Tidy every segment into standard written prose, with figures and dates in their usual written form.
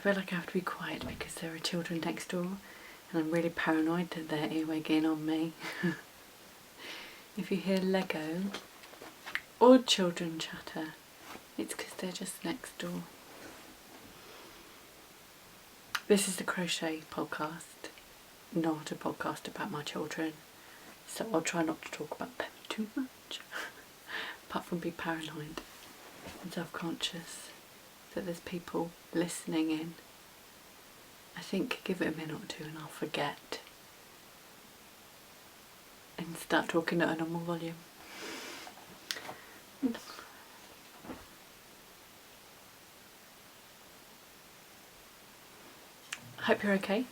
feel like I have to be quiet because there are children next door and I'm really paranoid that they're earwigging on me. If you hear Lego or children chatter, it's because they're just next door. This is the Crochet podcast, not a podcast about my children, so I'll try not to talk about them too much, apart from be paranoid and self-conscious that there's people listening in. I think give it a minute or two and I'll forget and start talking at a normal volume. I hope you're okay.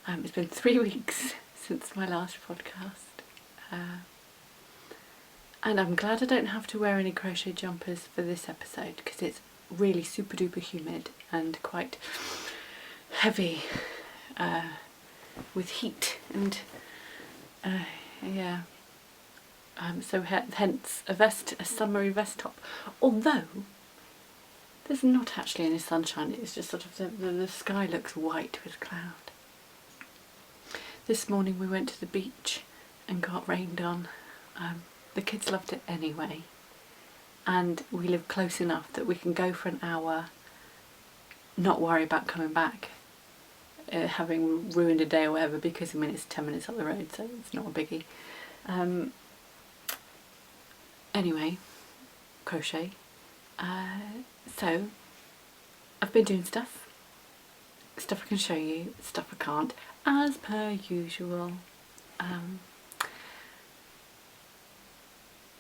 It's been 3 weeks since my last podcast, and I'm glad I don't have to wear any crochet jumpers for this episode because it's really super duper humid and quite heavy with heat and yeah, so hence a summery vest top, although there's not actually any sunshine. It's just sort of the sky looks white with cloud. This morning we went to the beach and got rained on. The kids loved it anyway, and we live close enough that we can go for an hour, not worry about coming back, having ruined a day or whatever, because I mean it's 10 minutes up the road, so it's not a biggie. Anyway, crochet. So I've been doing stuff I can show you, stuff I can't, as per usual.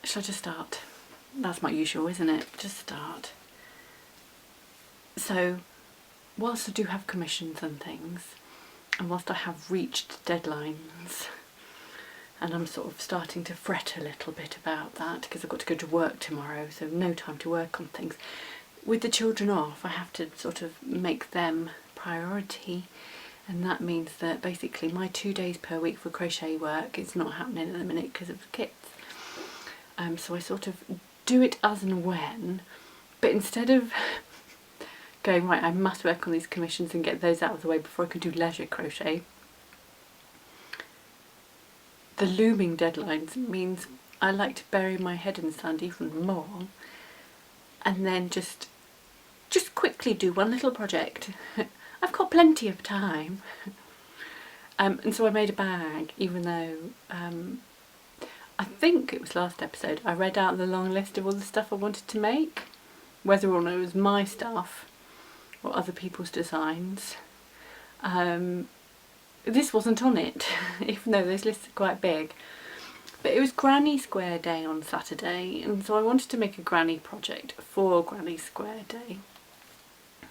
Shall I just start? That's my usual, isn't it? Just start. So whilst I do have commissions and things, and whilst I have reached deadlines, and I'm sort of starting to fret a little bit about that because I've got to go to work tomorrow, so no time to work on things. With the children off, I have to sort of make them priority, and that means that basically my 2 days per week for crochet work is not happening at the minute because of the kids. So I sort of do it as and when, but instead of going, right, I must work on these commissions and get those out of the way before I can do leisure crochet, the looming deadlines means I like to bury my head in the sand even more and then just quickly do one little project. I've got plenty of time. And so I made a bag, even though I think it was last episode I read out the long list of all the stuff I wanted to make, whether or not it was my stuff or other people's designs. This wasn't on it, even though those lists are quite big. But it was Granny Square Day on Saturday, and so I wanted to make a granny project for Granny Square Day.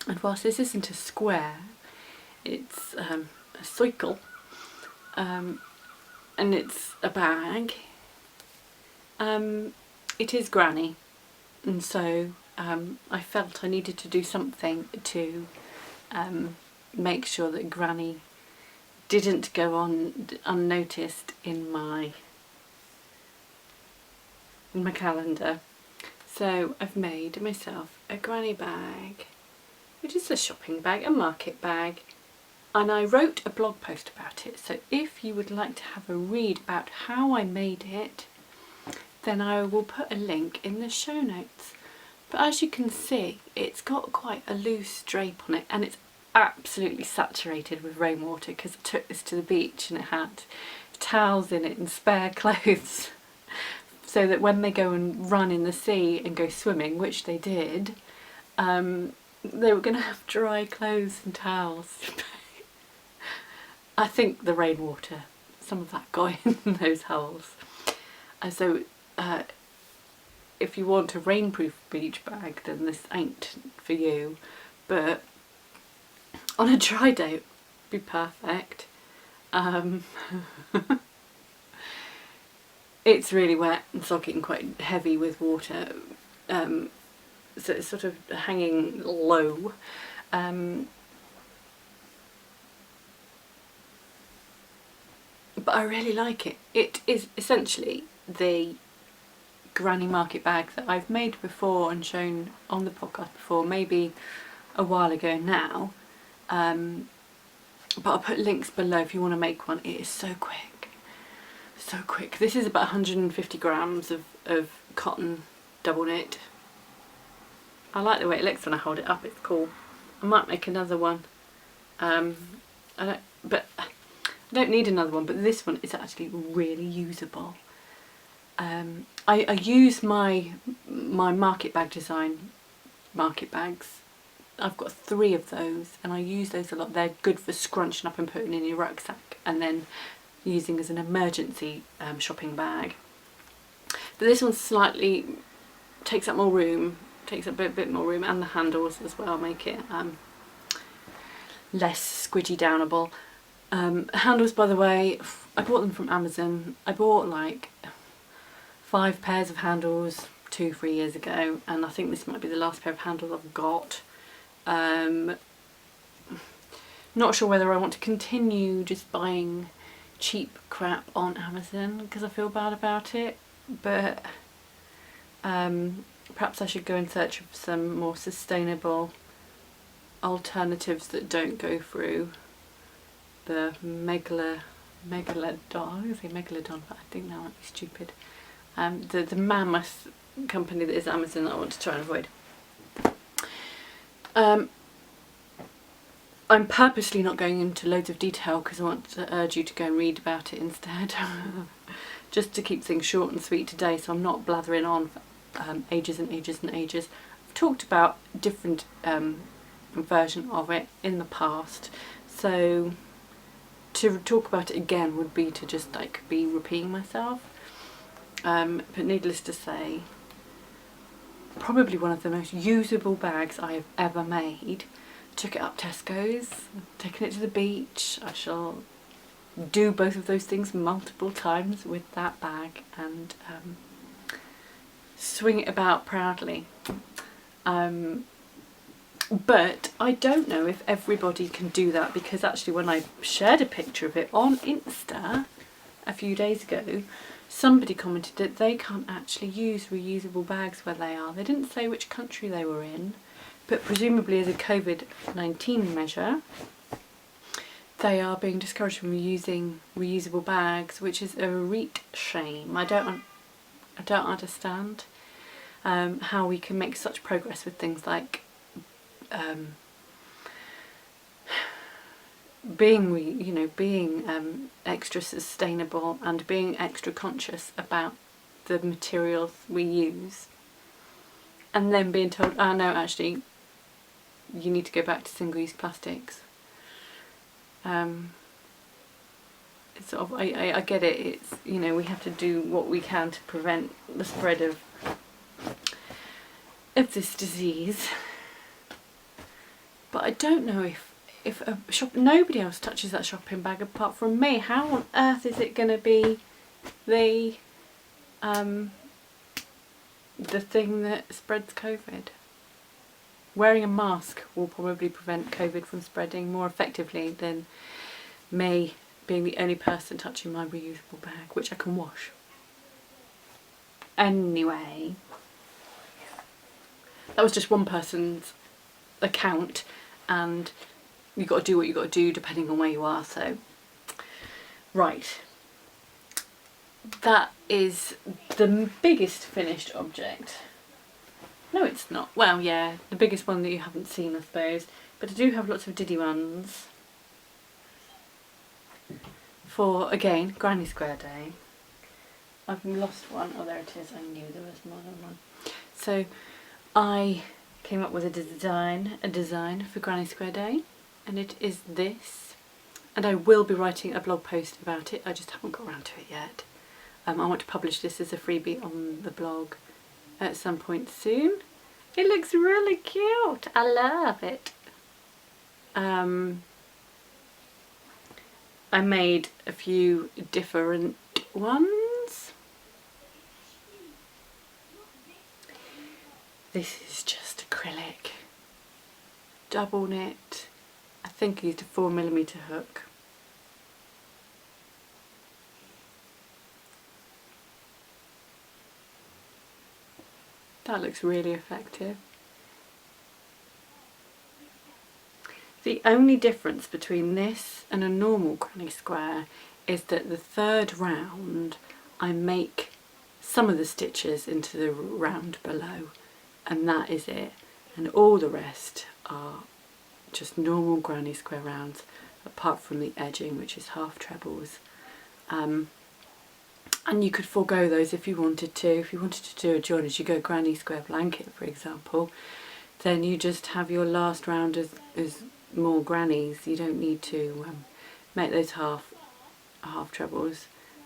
And whilst this isn't a square, it's a circle, and it's a bag, it is granny, and so I felt I needed to do something to make sure that Granny didn't go on unnoticed in my calendar. So I've made myself a granny bag, which is a shopping bag, a market bag, and I wrote a blog post about it, so if you would like to have a read about how I made it, then I will put a link in the show notes. But as you can see, it's got quite a loose drape on it, and it's absolutely saturated with rainwater because I took this to the beach and it had towels in it and spare clothes so that when they go and run in the sea and go swimming, which they did, they were going to have dry clothes and towels. I think the rainwater, some of that got in those holes. And so if you want a rainproof beach bag, then this ain't for you, but on a dry day it would be perfect. It's really wet and soggy and quite heavy with water, so it's sort of hanging low. But I really like it. It is essentially the granny market bag that I've made before and shown on the podcast before, maybe a while ago now, but I'll put links below if you want to make one. It is so quick, so quick. This is about 150 grams of cotton double knit. I like the way it looks when I hold it up, it's cool. I might make another one. I don't need another one, but this one is actually really usable. I use my market bag design market bags. I've got 3 of those and I use those a lot. They're good for scrunching up and putting in your rucksack and then using as an emergency shopping bag. But this one slightly takes up more room, takes up a bit more room, and the handles as well make it less squidgy downable. Handles, by the way, I bought them from Amazon. I bought like 5 pairs of handles 2-3 years ago, and I think this might be the last pair of handles I've got. Not sure whether I want to continue just buying cheap crap on Amazon because I feel bad about it, but perhaps I should go in search of some more sustainable alternatives that don't go through the megalodon. I was going to say megalodon, but I think that might be stupid. The mammoth company that is Amazon that I want to try and avoid. I'm purposely not going into loads of detail because I want to urge you to go and read about it instead. Just to keep things short and sweet today, so I'm not blathering on for ages and ages and ages. I've talked about different version of it in the past, so to talk about it again would be to just like be repeating myself. But needless to say, probably one of the most usable bags I have ever made. Took it up Tesco's, taken it to the beach. I shall do both of those things multiple times with that bag and swing it about proudly. But I don't know if everybody can do that, because actually when I shared a picture of it on Insta a few days ago, somebody commented that they can't actually use reusable bags where they are. They didn't say which country they were in, but presumably as a COVID-19 measure, they are being discouraged from using reusable bags, which is a reet shame. I don't understand how we can make such progress with things like being extra sustainable and being extra conscious about the materials we use, and then being told, oh no, actually you need to go back to single-use plastics. It's sort of, I get it, it's, you know, we have to do what we can to prevent the spread of this disease, but I don't know if a shop, nobody else touches that shopping bag apart from me. How on earth is it going to be the thing that spreads COVID? Wearing a mask will probably prevent COVID from spreading more effectively than me being the only person touching my reusable bag, which I can wash. Anyway, that was just one person's account, and you've got to do what you've got to do depending on where you are. So, right, that is the biggest finished object. No, it's not. Well, yeah, the biggest one that you haven't seen, I suppose. But I do have lots of diddy ones for, again, Granny Square Day. I've lost one. Oh, there it is. I knew there was more than one. So I came up with a design for Granny Square Day, and it is this. And I will be writing a blog post about it. I just haven't got around to it yet. I want to publish this as a freebie on the blog at some point soon. It looks really cute. I love it. I made a few different ones. This is just acrylic, double knit. I think I used a 4mm hook. That looks really effective. The only difference between this and a normal granny square is that the third round I make some of the stitches into the round below, and that is it, and all the rest are just normal granny square rounds, apart from the edging, which is half trebles. And you could forego those if you wanted to. If you wanted to do a join as you go granny square blanket, for example, then you just have your last round as more grannies. You don't need to make those half trebles.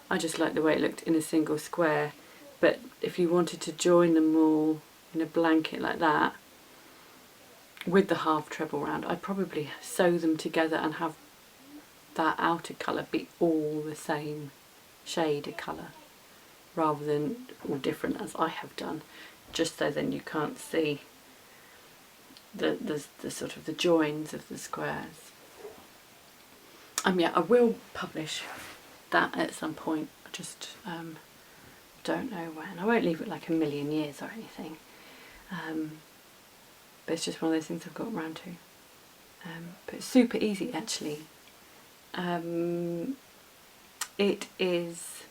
I just like the way it looked in a single square, but if you wanted to join them all in a blanket like that with the half treble round, I'd probably sew them together and have that outer colour be all the same shade of colour rather than all different as I have done, just so then you can't see the sort of the joins of the squares. Yeah, I will publish that at some point. I just don't know when. I won't leave it like a million years or anything, but it's just one of those things I've got around to. But it's super easy actually. It is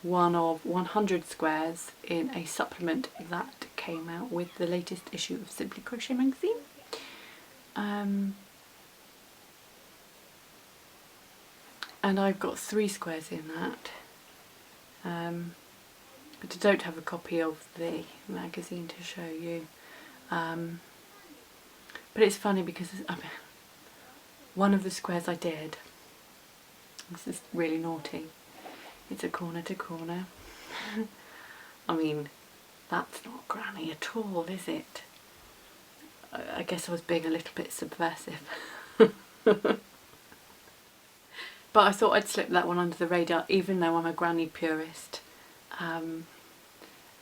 one of 100 squares in a supplement that came out with the latest issue of Simply Crochet magazine. And I've got 3 squares in that, but I don't have a copy of the magazine to show you. But it's funny because one of the squares I did, this is really naughty, it's a corner to corner. I mean, that's not granny at all, is it? I guess I was being a little bit subversive. But I thought I'd slip that one under the radar, even though I'm a granny purist. And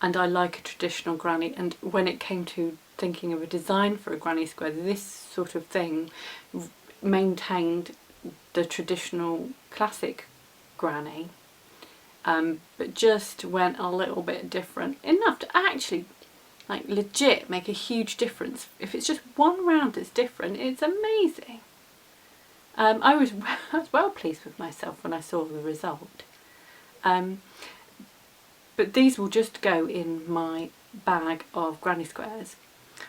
I like a traditional granny, and when it came to thinking of a design for a granny square, this sort of thing maintained the traditional classic granny, but just went a little bit different, enough to actually like legit make a huge difference. If it's just one round that's different, it's amazing. I was well pleased with myself when I saw the result. But these will just go in my bag of granny squares,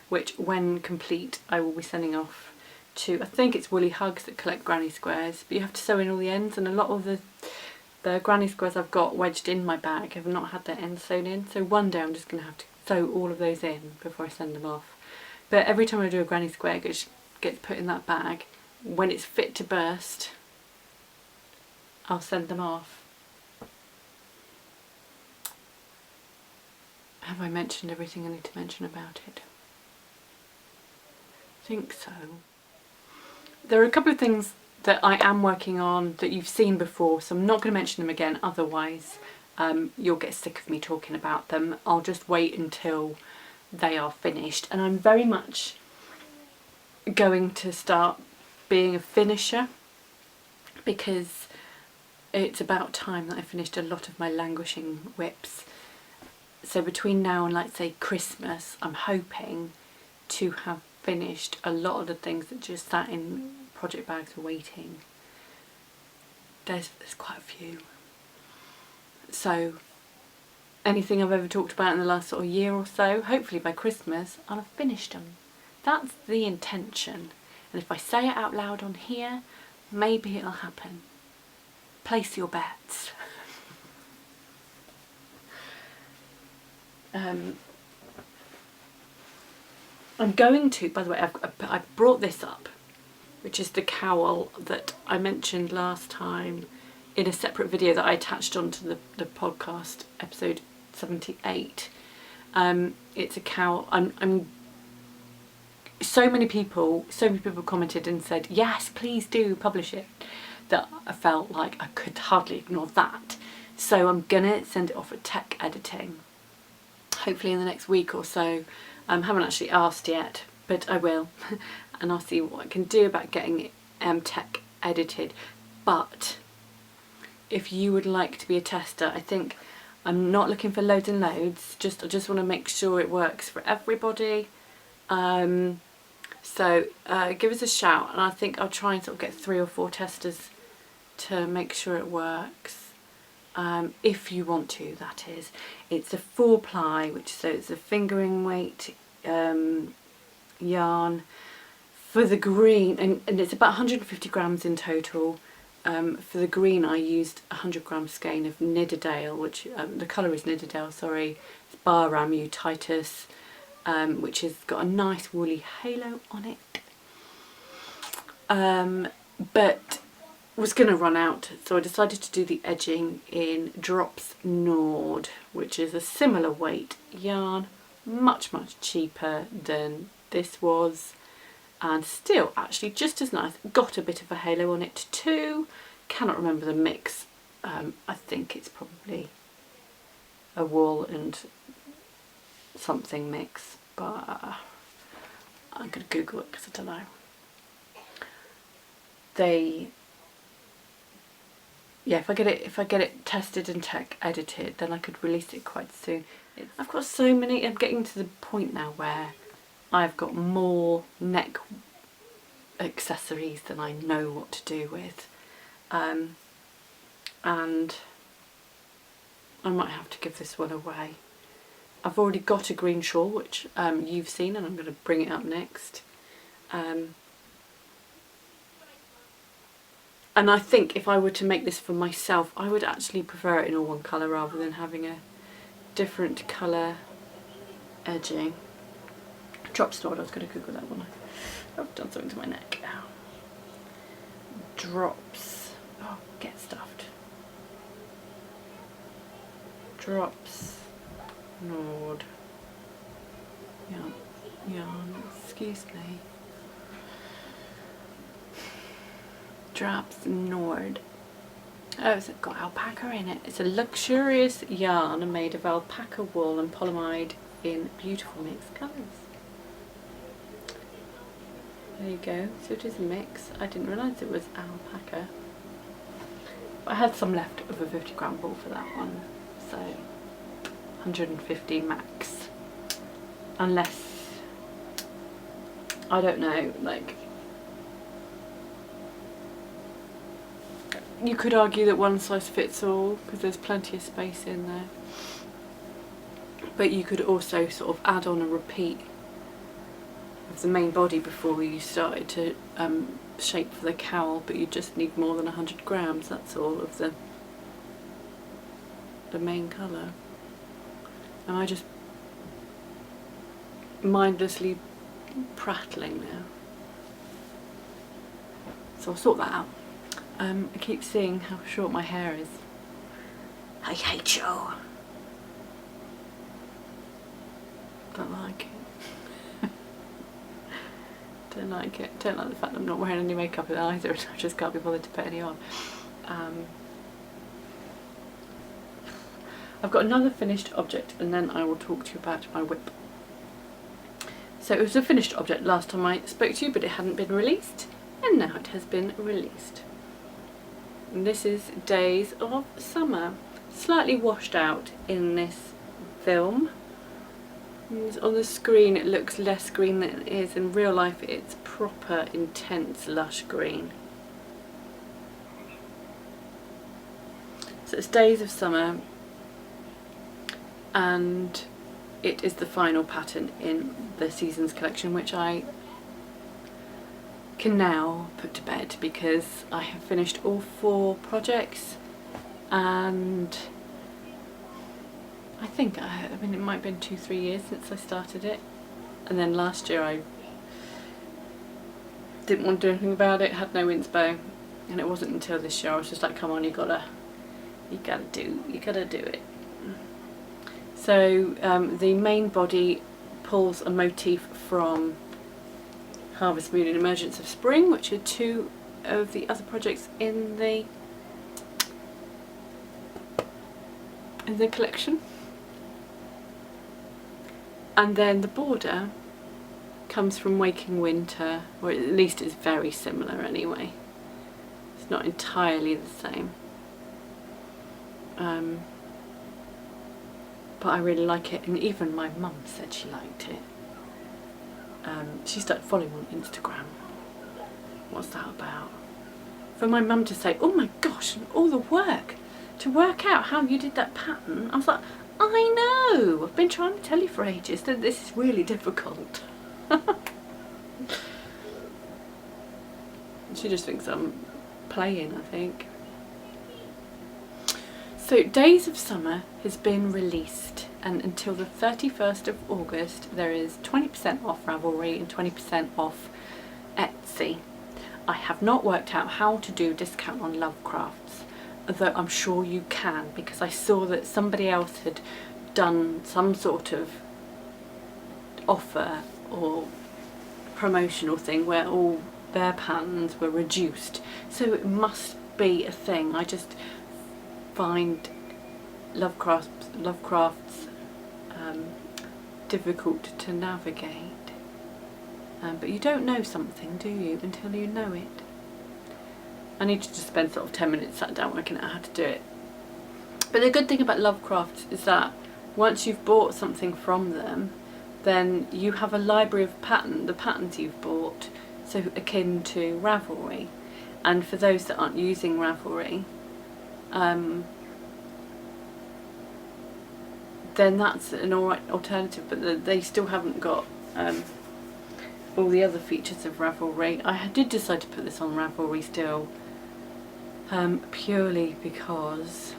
which when complete I will be sending off to, I think it's Woolly Hugs that collect granny squares, but you have to sew in all the ends, and a lot of the granny squares I've got wedged in my bag have not had their ends sewn in, so one day I'm just going to have to sew all of those in before I send them off. But every time I do a granny square, it gets put in that bag. When it's fit to burst, I'll send them off. Have I mentioned everything I need to mention about it? I think so. There are a couple of things that I am working on that you've seen before, so I'm not going to mention them again, otherwise you'll get sick of me talking about them. I'll just wait until they are finished, and I'm very much going to start being a finisher, because it's about time that I finished a lot of my languishing whips. So between now and, like, say Christmas, I'm hoping to have finished a lot of the things that just sat in project bags waiting. There's quite a few. So anything I've ever talked about in the last sort of year or so, hopefully by Christmas I'll have finished them. That's the intention. And if I say it out loud on here, maybe it'll happen. Place your bets. I'm going to, by the way, I've brought this up, which is the cowl that I mentioned last time in a separate video that I attached onto the podcast, episode 78. It's a cowl. So many people commented and said, yes, please do publish it, that I felt like I could hardly ignore that. So I'm gonna send it off at tech editing, hopefully in the next week or so. I haven't actually asked yet, but I will, and I'll see what I can do about getting it tech edited. But if you would like to be a tester, I think I'm not looking for loads and loads, I just want to make sure it works for everybody. So give us a shout, and I think I'll try and sort of get 3 or 4 testers to make sure it works. If you want to, that is. It's a 4-ply, so it's a fingering weight yarn for the green, and it's about 150 grams in total. For the green I used 100 gram skein of Nidderdale, which the colour is Nidderdale, sorry. It's Bar Ramu Titus, which has got a nice woolly halo on it. But was going to run out, so I decided to do the edging in Drops Nord, which is a similar weight yarn, much cheaper than this was, and still actually just as nice. Got a bit of a halo on it too. Cannot remember the mix. I think it's probably a wool and something mix, but I'm going to Google it because I don't know. Yeah, if I get it tested and tech edited, then I could release it quite soon. I've got so many. I'm getting to the point now where I've got more neck accessories than I know what to do with, and I might have to give this one away. I've already got a green shawl, which you've seen, and I'm going to bring it up next. And I think if I were to make this for myself, I would actually prefer it in all one colour rather than having a different colour edging. Drops Nord, I was going to Google that one. I've done something to my neck. Ow. Drops. Oh, get stuffed. Drops Nord. Yarn, excuse me. Drops Nord. Oh, it's got alpaca in it. It's a luxurious yarn made of alpaca wool and polyamide in beautiful mixed colours. There you go. So it is a mix. I didn't realise it was alpaca. But I had some left of a 50 gram ball for that one. So 150 max. Unless, I don't know, like, you could argue that one size fits all because there's plenty of space in there, but you could also sort of add on a repeat of the main body before you started to shape for the cowl, but you just need more than 100 grams, that's all, of the main colour. Am I just mindlessly prattling now? So I'll sort that out. I keep seeing how short my hair is. I hate you. Don't like it. Don't like it. Don't like the fact that I'm not wearing any makeup either, and I just can't be bothered to put any on. I've got another finished object, and then I will talk to you about my whip. So it was a finished object last time I spoke to you, but it hadn't been released, and now it has been released. And this is Days of Summer. Slightly washed out in this film. And on the screen it looks less green than it is. In real life it's proper, intense, lush green. So it's Days of Summer, and it is the final pattern in the Seasons collection, which I can now put to bed because I have finished all 4 projects, and I think I mean it might have been 2-3 years since I started it, and then last year I didn't want to do anything about it, had no inspo, and it wasn't until this year I was just like, come on, you gotta do it. So the main body pulls a motif from Harvest Moon and Emergence of Spring, which are 2 of the other projects in the collection. And then the border comes from Waking Winter, or at least it's very similar anyway. It's not entirely the same. But I really like it, and even my mum said she liked it. she started following on Instagram. What's that about? For my mum to say, oh my gosh, all the work to work out how you did that pattern. I was like, I know, I've been trying to tell you for ages that this is really difficult. She just thinks I'm playing, I think. So Days of Summer has been released, and until the 31st of August there is 20% off Ravelry and 20% off Etsy. I have not worked out how to do discount on Lovecrafts, although I'm sure you can, because I saw that somebody else had done some sort of offer or promotional thing where all their patterns were reduced, so it must be a thing. I just find Lovecrafts difficult to navigate, but you don't know something, do you, until you know it. I need to just spend sort of 10 minutes sat down working out how to do it. But the good thing about Lovecraft is that once you've bought something from them, then you have a library of the patterns you've bought, so akin to Ravelry. And for those that aren't using Ravelry, then that's an alright alternative, but they still haven't got all the other features of Ravelry. I did decide to put this on Ravelry still, purely because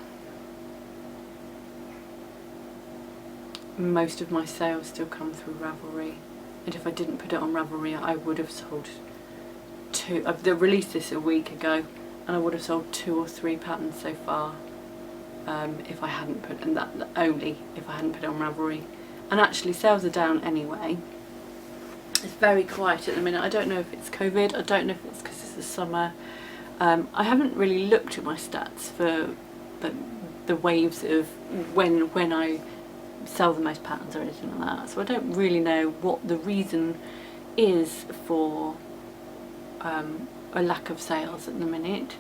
most of my sales still come through Ravelry, and if I didn't put it on Ravelry I would have sold two. They released this a week ago and I would have sold 2 or 3 patterns so far, if I hadn't put, and that only if I hadn't put it on Ravelry. And actually sales are down anyway. It's very quiet at the minute. I don't know if it's COVID, I don't know if it's because it's the summer. I haven't really looked at my stats for the waves of when I sell the most patterns or anything like that, so I don't really know what the reason is for a lack of sales at the minute.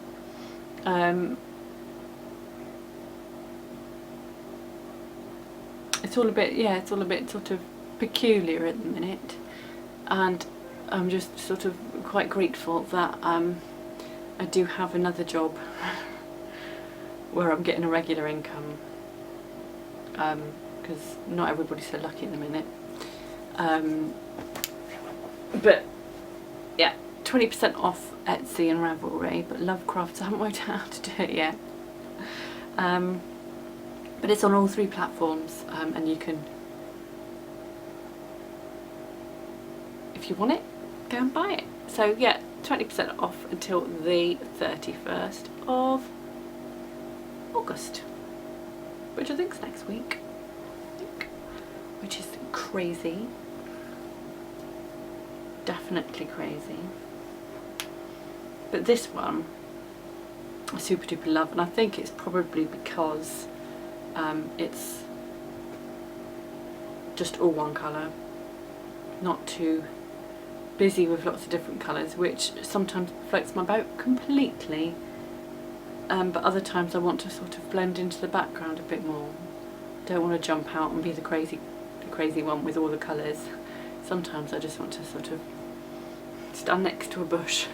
It's all a bit sort of peculiar at the minute, and I'm just sort of quite grateful that I do have another job where I'm getting a regular income, because not everybody's so lucky at the minute. But yeah, 20% off Etsy and Ravelry, but Lovecrafts I haven't worked out how to do it yet. But it's on all 3 platforms, and you can, if you want it, go and buy it. So yeah, 20% off until the 31st of August, which I think is next week, which is crazy, definitely crazy. But this one I super duper love, and I think it's probably because it's just all one colour, not too busy with lots of different colours, which sometimes floats my boat completely, but other times I want to sort of blend into the background a bit more. Don't want to jump out and be the crazy one with all the colours. Sometimes I just want to sort of stand next to a bush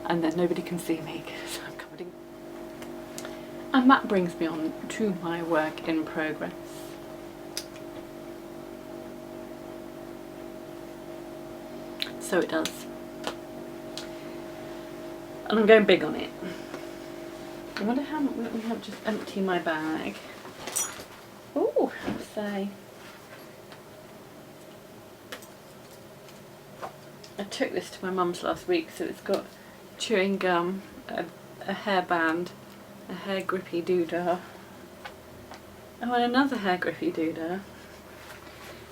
and then nobody can see me because I'm covered in. And that brings me on to my work in progress. So it does. And I'm going big on it. I wonder how let me have just empty my bag. Oh, let's say I took this to my mum's last week, so it's got chewing gum, a hairband, a hair grippy doodah, oh, and another hair grippy doodah,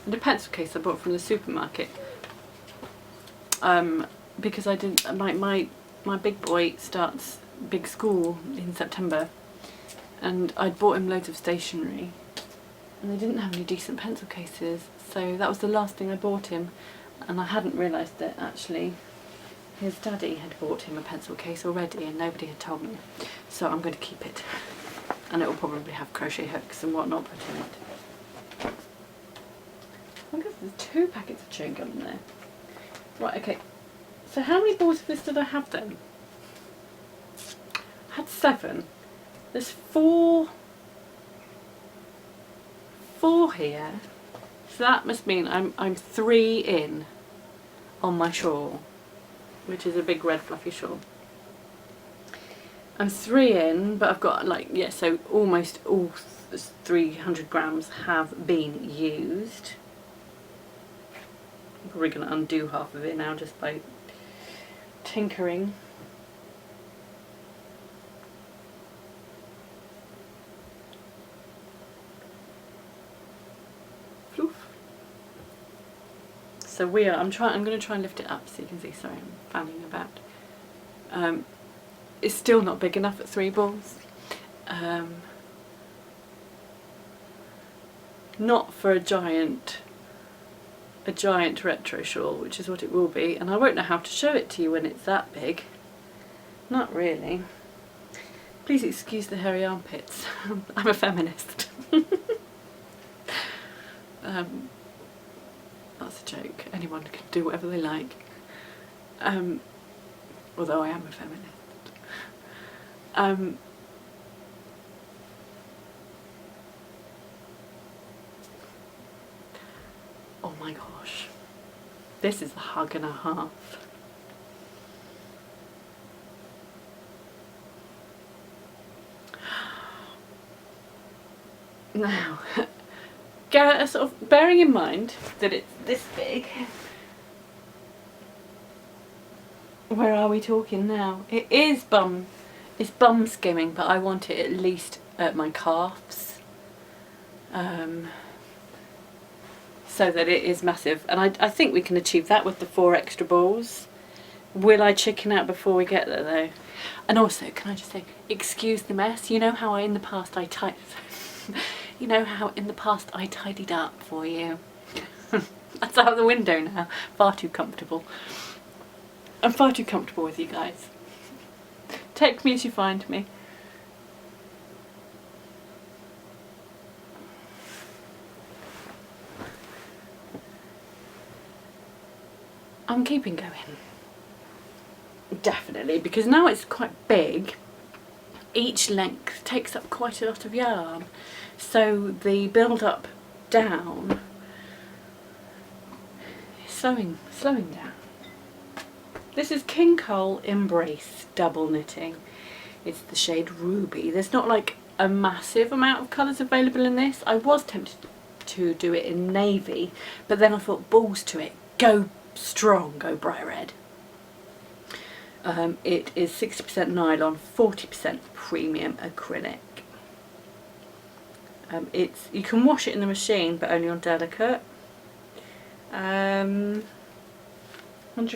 and a pencil case I bought from the supermarket. Because I didn't, my big boy starts big school in September, and I'd bought him loads of stationery, and they didn't have any decent pencil cases, so that was the last thing I bought him. And I hadn't realised that actually his daddy had bought him a pencil case already and nobody had told me. So I'm going to keep it, and it will probably have crochet hooks and whatnot put in it. I wonder if there's 2 packets of chewing gum in there. Right, okay. So how many balls of this did I have then? I had 7. There's 4 here. So that must mean I'm 3 in on my shawl, which is a big red fluffy shawl. I'm 3 in, but I've got like, yeah, so almost all 300 grams have been used. I'm probably going to undo half of it now just by tinkering. So I'm going to try and lift it up so you can see. Sorry, I'm fanning about. It's still not big enough at 3 balls. Not for a giant retro shawl, which is what it will be, and I won't know how to show it to you when it's that big. Not really. Please excuse the hairy armpits. I'm a feminist. That's a joke. Anyone can do whatever they like. Although I am a feminist. Oh my gosh. This is a hug and a half. Now, sort of bearing in mind that it's this big, where are we talking now? It's bum skimming, but I want it at least at my calves, so that it is massive. And I think we can achieve that with the 4 extra balls. Will I chicken out before we get there though? And also, can I just say, excuse the mess. You know how in the past I tidied up for you. That's out the window now. Far too comfortable. I'm far too comfortable with you guys. Take me as you find me. I'm keeping going. Definitely, because now it's quite big. Each length takes up quite a lot of yarn. So the build up down is slowing down. This is King Cowl Embrace double knitting. It's the shade Ruby. There's not like a massive amount of colours available in this. I was tempted to do it in navy, but then I thought, balls to it, go strong, go bright red. It is 60% nylon, 40% premium acrylic. You can wash it in the machine, but only on delicate. 100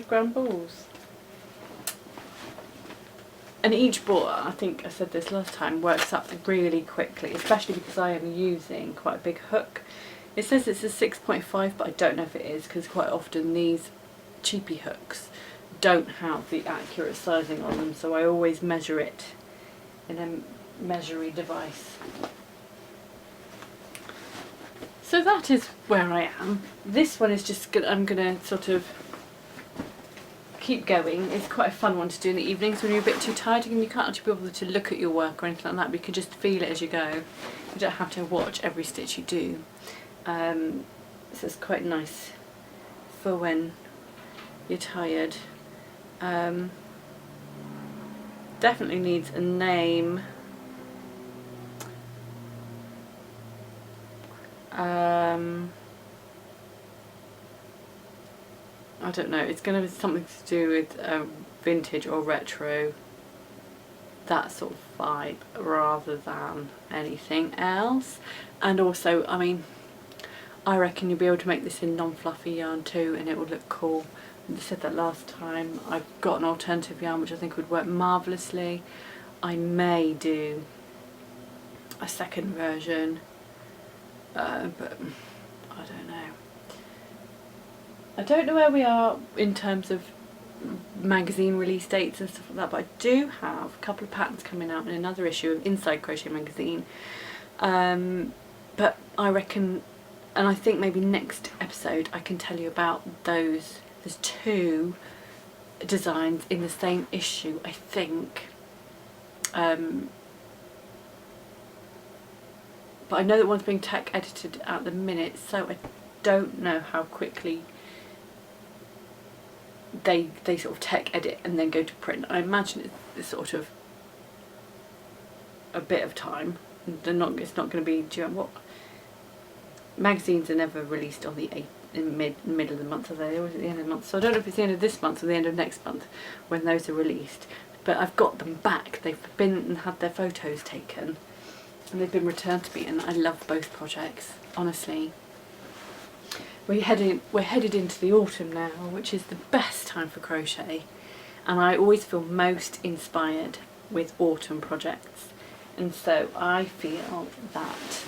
gram balls. And each ball, I think I said this last time, works up really quickly, especially because I am using quite a big hook. It says it's a 6.5, but I don't know if it is, because quite often these cheapy hooks don't have the accurate sizing on them, so I always measure it in a measuring device. So that is where I am. This one is just I'm gonna sort of keep going. It's quite a fun one to do in the evenings when you're a bit too tired and you can't actually be able to look at your work or anything like that, but you can just feel it as you go. You don't have to watch every stitch you do. This is quite nice for when you're tired. Definitely needs a name. I don't know, it's going to be something to do with vintage or retro, that sort of vibe, rather than anything else. And also, I mean, I reckon you'll be able to make this in non-fluffy yarn too, and it will look cool. I said that last time. I've got an alternative yarn which I think would work marvellously. I may do a second version, but I don't know. I don't know where we are in terms of magazine release dates and stuff like that, but I do have a couple of patterns coming out in another issue of Inside Crochet magazine. But I reckon, and I think maybe next episode I can tell you about those There's 2 designs in the same issue, I think. But I know that one's being tech edited at the minute, so I don't know how quickly they sort of tech edit and then go to print. I imagine it's sort of a bit of time. It's not going to be, do you know what? Magazines are never released on the middle of the month, are they? They're always at the end of the month. So I don't know if it's the end of this month or the end of next month when those are released. But I've got them back. They've been and had their photos taken, and they've been returned to me, and I love both projects, honestly. We're headed into the autumn now, which is the best time for crochet, and I always feel most inspired with autumn projects, and so I feel that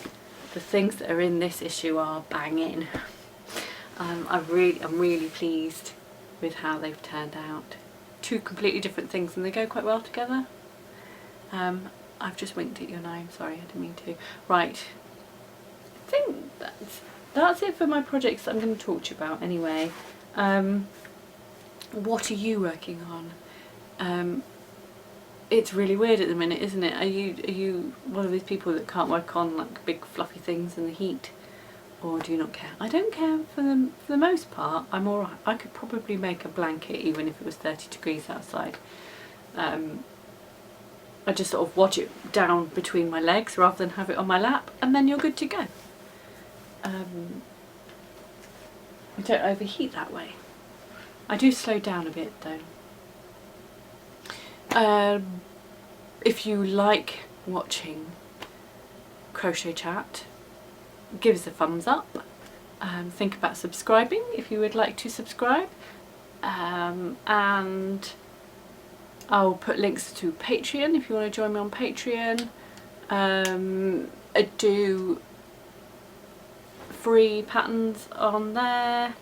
the things that are in this issue are banging. I'm really pleased with how they've turned out. 2 completely different things, and they go quite well together. I've just winked at you and I'm sorry, I didn't mean to. Right, I think that's it for my projects that I'm going to talk to you about anyway. What are you working on? It's really weird at the minute, isn't it? Are you one of these people that can't work on like big fluffy things in the heat? Or do you not care? I don't care for the most part. I'm alright. I could probably make a blanket even if it was 30 degrees outside. I just sort of watch it down between my legs rather than have it on my lap, and then you're good to go. I don't overheat that way. I do slow down a bit though. If you like watching Crochet Chat, give us a thumbs up. Think about subscribing if you would like to subscribe. And I'll put links to Patreon if you want to join me on Patreon. I do free patterns on there,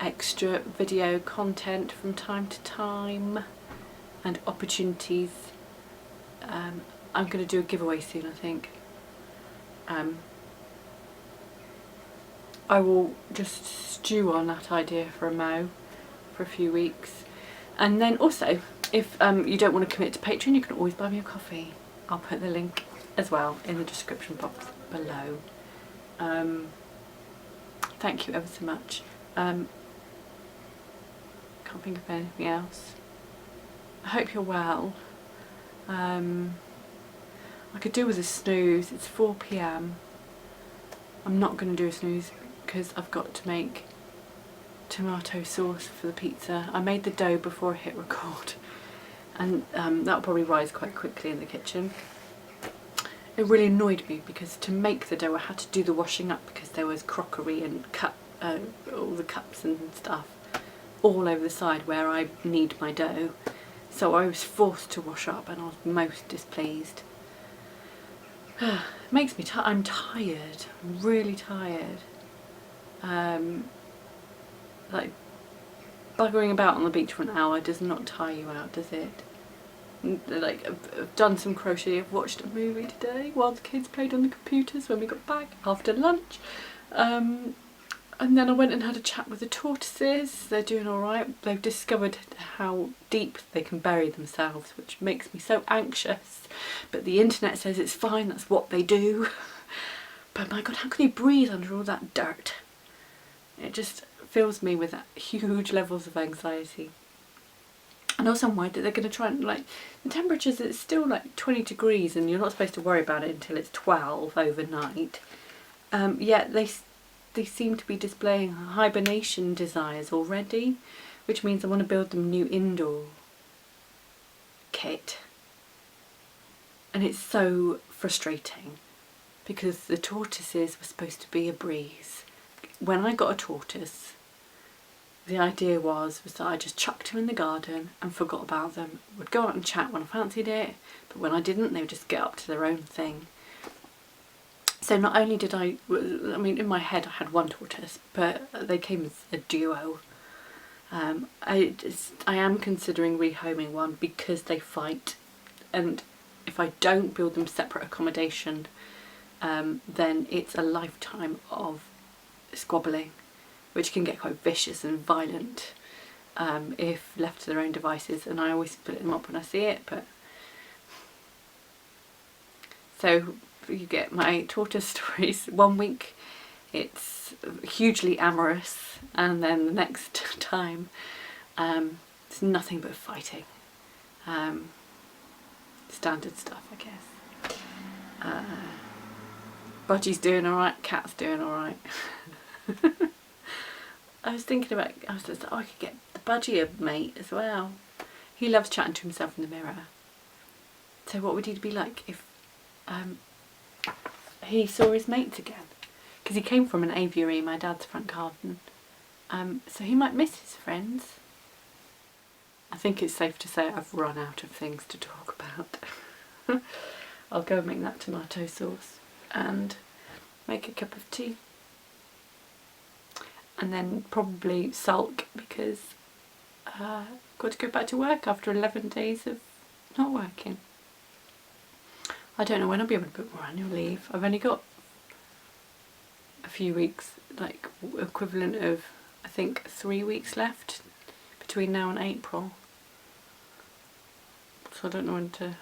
extra video content from time to time, and opportunities. I'm going to do a giveaway soon, I think. I will just stew on that idea for a mo for a few weeks, and then also if you don't want to commit to Patreon, you can always buy me a coffee. I'll put the link as well in the description box below. Thank you ever so much. Can't think of anything else. I hope you're well. I could do with a snooze. It's 4 PM. I'm not going to do a snooze because I've got to make tomato sauce for the pizza. I made the dough before I hit record, and that'll probably rise quite quickly in the kitchen. It really annoyed me because to make the dough I had to do the washing up because there was crockery and all the cups and stuff all over the side where I knead my dough. So I was forced to wash up, and I was most displeased. It makes me I'm tired. I'm really tired. Like buggering about on the beach for an hour does not tire you out, does it? Like I've done some crochet. I've watched a movie today while the kids played on the computers when we got back after lunch. And then I went and had a chat with the tortoises. They're doing alright. They've discovered how deep they can bury themselves, which makes me so anxious. But the internet says it's fine, that's what they do. But my God, how can you breathe under all that dirt? It just fills me with huge levels of anxiety. And also I'm worried that they're going to try and, like, the temperatures, it's still like 20 degrees and you're not supposed to worry about it until it's 12 overnight. Yet they seem to be displaying hibernation desires already, which means I want to build them new indoor kit. And it's so frustrating because the tortoises were supposed to be a breeze. When I got a tortoise, the idea was that I just chucked them in the garden and forgot about them. Would go out and chat when I fancied it, but when I didn't, they would just get up to their own thing. So not only did I mean, in my head I had one tortoise, but they came as a duo. I am considering rehoming one because they fight, and if I don't build them separate accommodation, then it's a lifetime of squabbling. which can get quite vicious and violent if left to their own devices, and I always split them up when I see it. But so you get my tortoise stories. 1 week it's hugely amorous, and then the next time it's nothing but fighting. Standard stuff, I guess. Budgie's doing alright, Cat's doing alright. I was thinking about, I was like, oh, I could get the Budgie a mate as well. He loves chatting to himself in the mirror. So what would he be like if he saw his mates again? Because he came from an aviary, my dad's front garden. So he might miss his friends. I think it's safe to say I've run out of things to talk about. I'll go and make that tomato sauce and make a cup of tea. And then probably sulk because I've got to go back to work after 11 days of not working. I don't know when I'll be able to book more annual leave. I've only got a few weeks, like equivalent of I think 3 weeks left between now and April. So I don't know when to...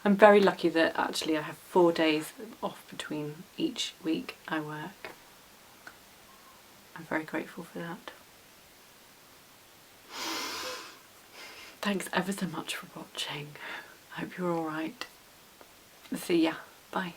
I'm very lucky that actually I have 4 days off between each week I work. I'm very grateful for that. Thanks ever so much for watching. I hope you're alright. See ya. Bye.